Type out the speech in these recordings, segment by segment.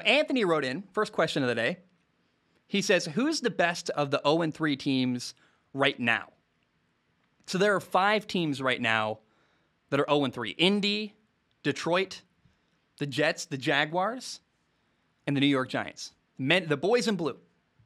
Anthony wrote in, first question of the day. He says, who's the best of the 0-3 teams right now? So there are 5 teams right now that are 0-3. Indy, Detroit, the Jets, the Jaguars, and the New York Giants. The boys in blue,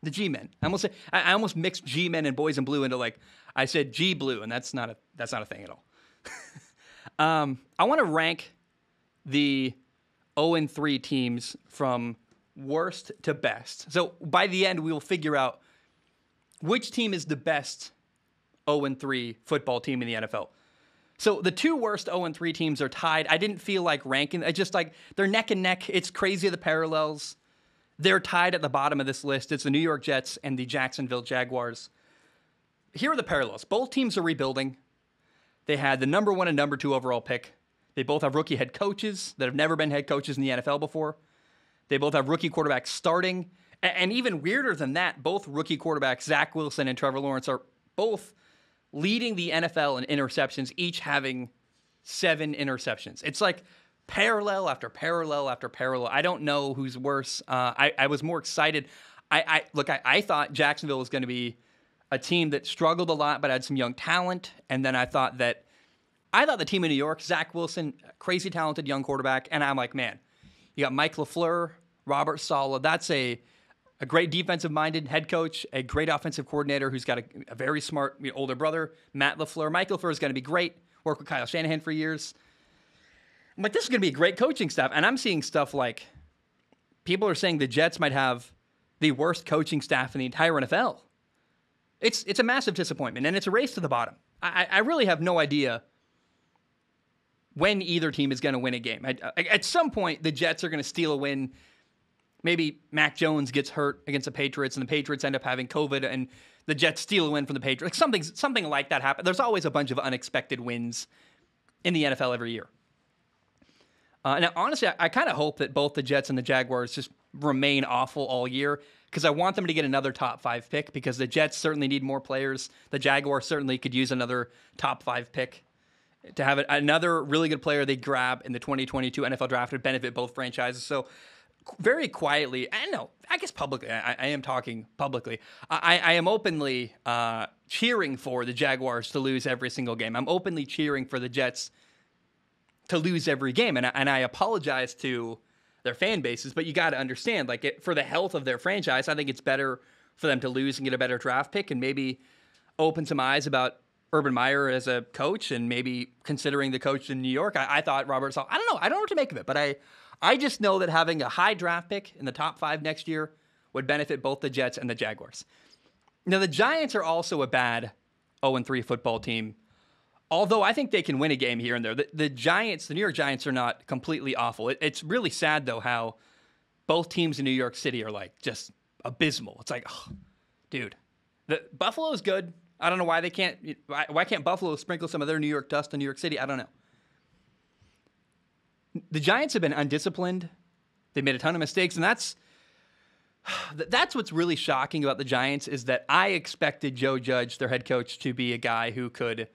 the G-men. I almost mixed G-men and boys in blue into I said G-blue, and that's not a thing at all. I want to rank the 0-3 teams from worst to best. So by the end, we will figure out which team is the best 0-3 football team in the NFL. So the 2 worst 0-3 teams are tied. I didn't feel like ranking. I just they're neck and neck. It's crazy the parallels. They're tied at the bottom of this list. It's the New York Jets and the Jacksonville Jaguars. Here are the parallels. Both teams are rebuilding. They had the number 1 and number 2 overall pick. They both have rookie head coaches that have never been head coaches in the NFL before. They both have rookie quarterbacks starting. And even weirder than that, both rookie quarterbacks, Zach Wilson and Trevor Lawrence, are both leading the NFL in interceptions, each having 7 interceptions. It's parallel after parallel after parallel. I don't know who's worse. I was more excited. I thought Jacksonville was going to be a team that struggled a lot but had some young talent. And then I thought the team in New York, Zach Wilson, crazy talented young quarterback. And I'm like, man, you got Mike LaFleur, Robert Saleh. That's a great defensive-minded head coach, a great offensive coordinator who's got a very smart older brother, Matt LaFleur. Mike LaFleur is going to be great. Worked with Kyle Shanahan for years. I'm like, this is going to be a great coaching staff. And I'm seeing stuff like people are saying the Jets might have the worst coaching staff in the entire NFL. It's a massive disappointment, and it's a race to the bottom. I really have no idea when either team is going to win a game. At some point, the Jets are going to steal a win. Maybe Mac Jones gets hurt against the Patriots, and the Patriots end up having COVID, and the Jets steal a win from the Patriots. Something like that happens. There's always a bunch of unexpected wins in the NFL every year. Now, honestly, I kind of hope that both the Jets and the Jaguars just remain awful all year because I want them to get another top 5 pick because the Jets certainly need more players. The Jaguars certainly could use another top 5 pick. To have another really good player they grab in the 2022 NFL draft would benefit both franchises. So very quietly, I guess publicly, I am talking publicly, I am openly cheering for the Jaguars to lose every single game. I'm openly cheering for the Jets to lose every game. And I apologize to their fan bases, but you got to understand, for the health of their franchise, I think it's better for them to lose and get a better draft pick and maybe open some eyes about Urban Meyer as a coach and maybe considering the coach in New York. I thought Robert Saleh, I don't know what to make of it, but I just know that having a high draft pick in the top 5 next year would benefit both the Jets and the Jaguars. Now, the Giants are also a bad 0-3 football team, although I think they can win a game here and there. The Giants, the New York Giants, are not completely awful. It's really sad, though, how both teams in New York City are just abysmal. It's dude, Buffalo's good. I don't know why why can't Buffalo sprinkle some of their New York dust on New York City? I don't know. The Giants have been undisciplined. They made a ton of mistakes, and that's what's really shocking about the Giants is that I expected Joe Judge, their head coach, to be a guy who could,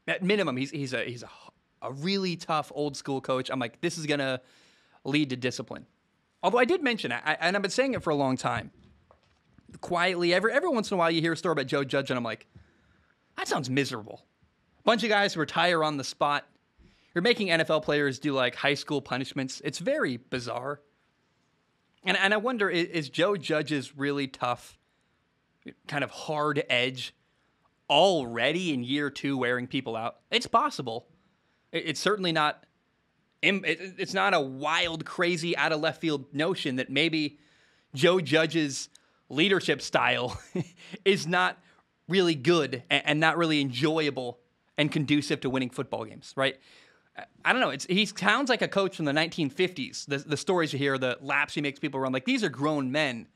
at minimum, he's a really tough old school coach. I'm like, this is gonna lead to discipline. Although I did mention, and I've been saying it for a long time, quietly, every once in a while you hear a story about Joe Judge, and I'm like, that sounds miserable. A bunch of guys retire on the spot. You're making NFL players do high school punishments. It's very bizarre. And I wonder, is Joe Judge's really tough, kind of hard edge already in year 2 wearing people out? It's possible. It's certainly not, it's not a wild, crazy, out of left field notion that maybe Joe Judge's leadership style is not really good and not really enjoyable and conducive to winning football games, right? I don't know. He sounds like a coach from the 1950s. The stories you hear, the laps he makes people run, these are grown men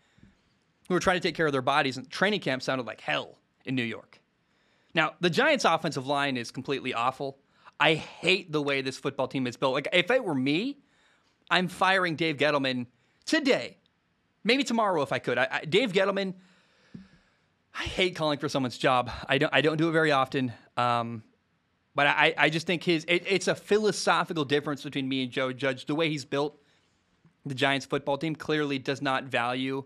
who are trying to take care of their bodies, and training camp sounded like hell in New York. Now, the Giants' offensive line is completely awful. I hate the way this football team is built. If it were me, I'm firing Dave Gettleman today. Maybe tomorrow if I could. Dave Gettleman, I hate calling for someone's job. I don't do it very often. But I just think it's a philosophical difference between me and Joe Judge. The way he's built, the Giants football team clearly does not value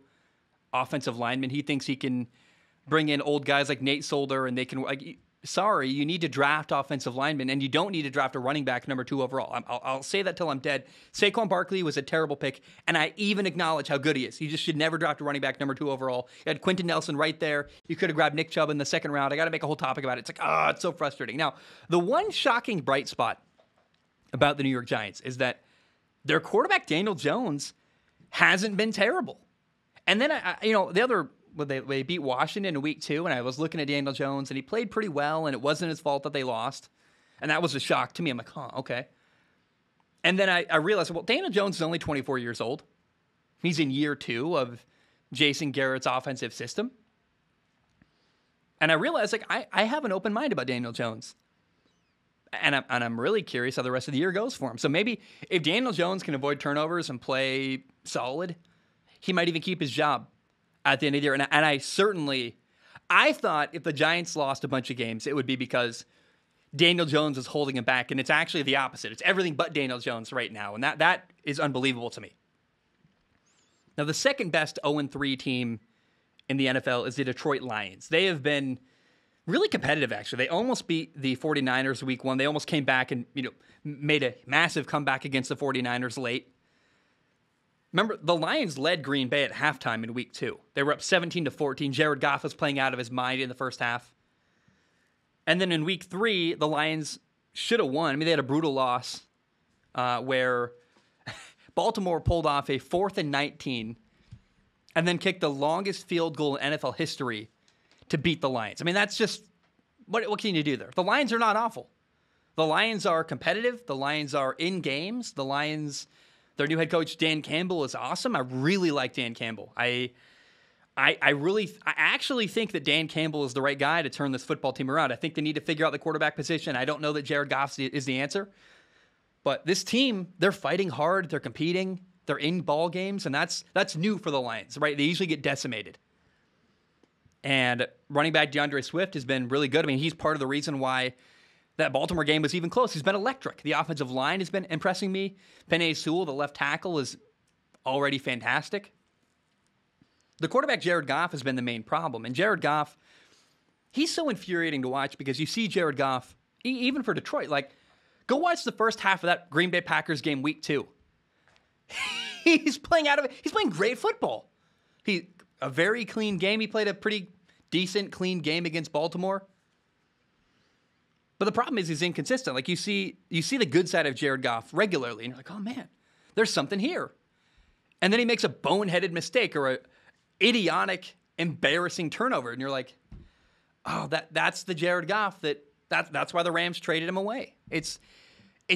offensive linemen. He thinks he can bring in old guys like Nate Solder and they can, like, sorry, you need to draft offensive linemen, and you don't need to draft a running back number 2 overall. I'll say that till I'm dead. Saquon Barkley was a terrible pick, and I even acknowledge how good he is. You just should never draft a running back number 2 overall. You had Quentin Nelson right there. You could have grabbed Nick Chubb in the second round. I got to make a whole topic about it. It's like, it's so frustrating. Now, the one shocking bright spot about the New York Giants is that their quarterback, Daniel Jones, hasn't been terrible. And then, the other... They beat Washington in week 2, and I was looking at Daniel Jones, and he played pretty well, and it wasn't his fault that they lost. And that was a shock to me. I'm like, okay. And then I realized, well, Daniel Jones is only 24 years old. He's in year 2 of Jason Garrett's offensive system. And I realized, like, I have an open mind about Daniel Jones. And I'm really curious how the rest of the year goes for him. So maybe if Daniel Jones can avoid turnovers and play solid, he might even keep his job at the end of the year. And I thought if the Giants lost a bunch of games, it would be because Daniel Jones is holding him back. And it's actually the opposite. It's everything but Daniel Jones right now. And that is unbelievable to me. Now, the second best 0-3 team in the NFL is the Detroit Lions. They have been really competitive, actually. They almost beat the 49ers week 1. They almost came back and, made a massive comeback against the 49ers late. Remember, the Lions led Green Bay at halftime in week 2. They were up 17-14. Jared Goff was playing out of his mind in the first half. And then in week 3, the Lions should have won. I mean, they had a brutal loss where Baltimore pulled off a 4th and 19 and then kicked the longest field goal in NFL history to beat the Lions. I mean, that's just, what can you do there? The Lions are not awful. The Lions are competitive. The Lions are in games. The Lions... Their new head coach, Dan Campbell, is awesome. I really like Dan Campbell. I actually think that Dan Campbell is the right guy to turn this football team around. I think they need to figure out the quarterback position. I don't know that Jared Goff is the answer. But this team, they're fighting hard. They're competing. They're in ball games. And that's new for the Lions, right? They usually get decimated. And running back DeAndre Swift has been really good. I mean, he's part of the reason why that Baltimore game was even close. He's been electric. The offensive line has been impressing me. Penei Sewell, the left tackle, is already fantastic. The quarterback, Jared Goff, has been the main problem. And Jared Goff, he's so infuriating to watch because you see Jared Goff, even for Detroit, like, go watch the first half of that Green Bay Packers game week 2. He's playing great football. A very clean game. He played a pretty decent, clean game against Baltimore. But the problem is he's inconsistent. Like, you see the good side of Jared Goff regularly, and you're like, oh man, there's something here. And then he makes a boneheaded mistake or a idiotic, embarrassing turnover, and you're like, oh, that's the Jared Goff that's why the Rams traded him away. It's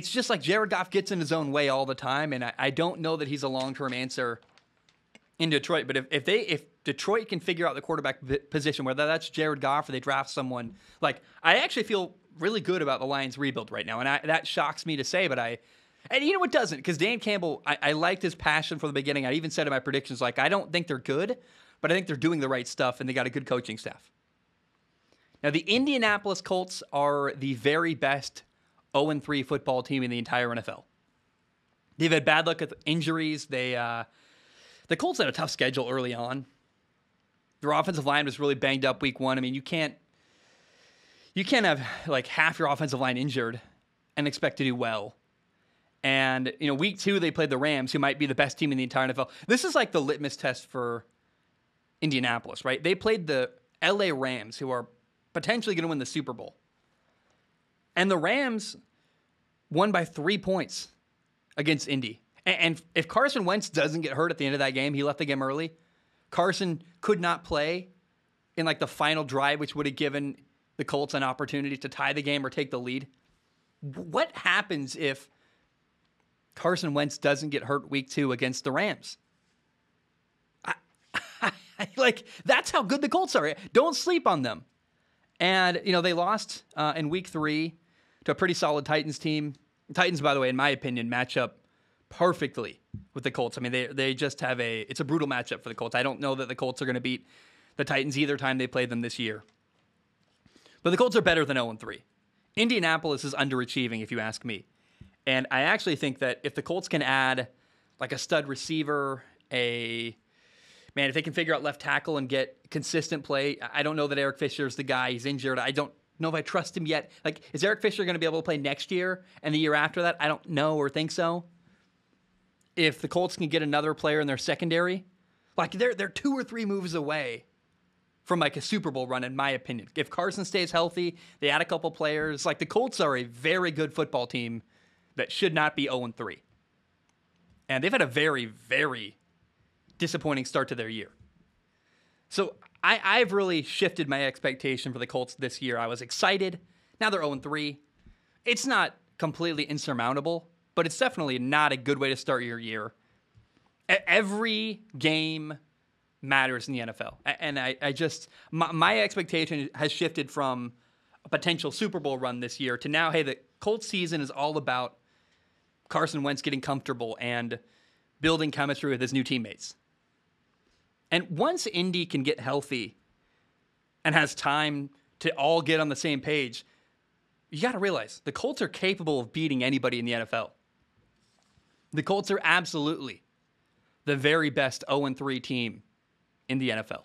just like Jared Goff gets in his own way all the time, and I don't know that he's a long-term answer in Detroit. But if Detroit can figure out the quarterback position, whether that's Jared Goff or they draft someone, like, I actually feel really good about the Lions rebuild right now. And that shocks me to say, but and you know it doesn't, because Dan Campbell, I liked his passion from the beginning. I even said in my predictions, like, I don't think they're good, but I think they're doing the right stuff, and they got a good coaching staff. Now, the Indianapolis Colts are the very best 0-3 football team in the entire NFL. They've had bad luck with injuries. The Colts had a tough schedule early on. Their offensive line was really banged up week 1. I mean, you can't have like half your offensive line injured and expect to do well. And, week 2, they played the Rams, who might be the best team in the entire NFL. This is like the litmus test for Indianapolis, right? They played the LA Rams, who are potentially going to win the Super Bowl. And the Rams won by 3 points against Indy. And if Carson Wentz doesn't get hurt at the end of that game, he left the game early. Carson could not play in like the final drive, which would have given the Colts an opportunity to tie the game or take the lead. What happens if Carson Wentz doesn't get hurt week 2 against the Rams? Like, that's how good the Colts are. Don't sleep on them. And, they lost in week 3 to a pretty solid Titans team. Titans, by the way, in my opinion, match up perfectly with the Colts. I mean, they just have it's a brutal matchup for the Colts. I don't know that the Colts are going to beat the Titans either time they play them this year. But the Colts are better than 0-3. Indianapolis is underachieving, if you ask me. And I actually think that if the Colts can add like a stud receiver, man, if they can figure out left tackle and get consistent play, I don't know that Eric Fisher's the guy. He's injured. I don't know if I trust him yet. Like, is Eric Fisher going to be able to play next year and the year after that? I don't know or think so. If the Colts can get another player in their secondary, like they're 2 or 3 moves away from like a Super Bowl run, in my opinion. If Carson stays healthy, they add a couple players. Like, the Colts are a very good football team that should not be 0-3. And they've had a very, very disappointing start to their year. So I've really shifted my expectation for the Colts this year. I was excited. Now they're 0-3. It's not completely insurmountable, but it's definitely not a good way to start your year. Every game matters in the NFL. And I just, my expectation has shifted from a potential Super Bowl run this year to now, hey, the Colts season is all about Carson Wentz getting comfortable and building chemistry with his new teammates. And once Indy can get healthy and has time to all get on the same page, you got to realize the Colts are capable of beating anybody in the NFL. The Colts are absolutely the very best 0-3 team in the NFL.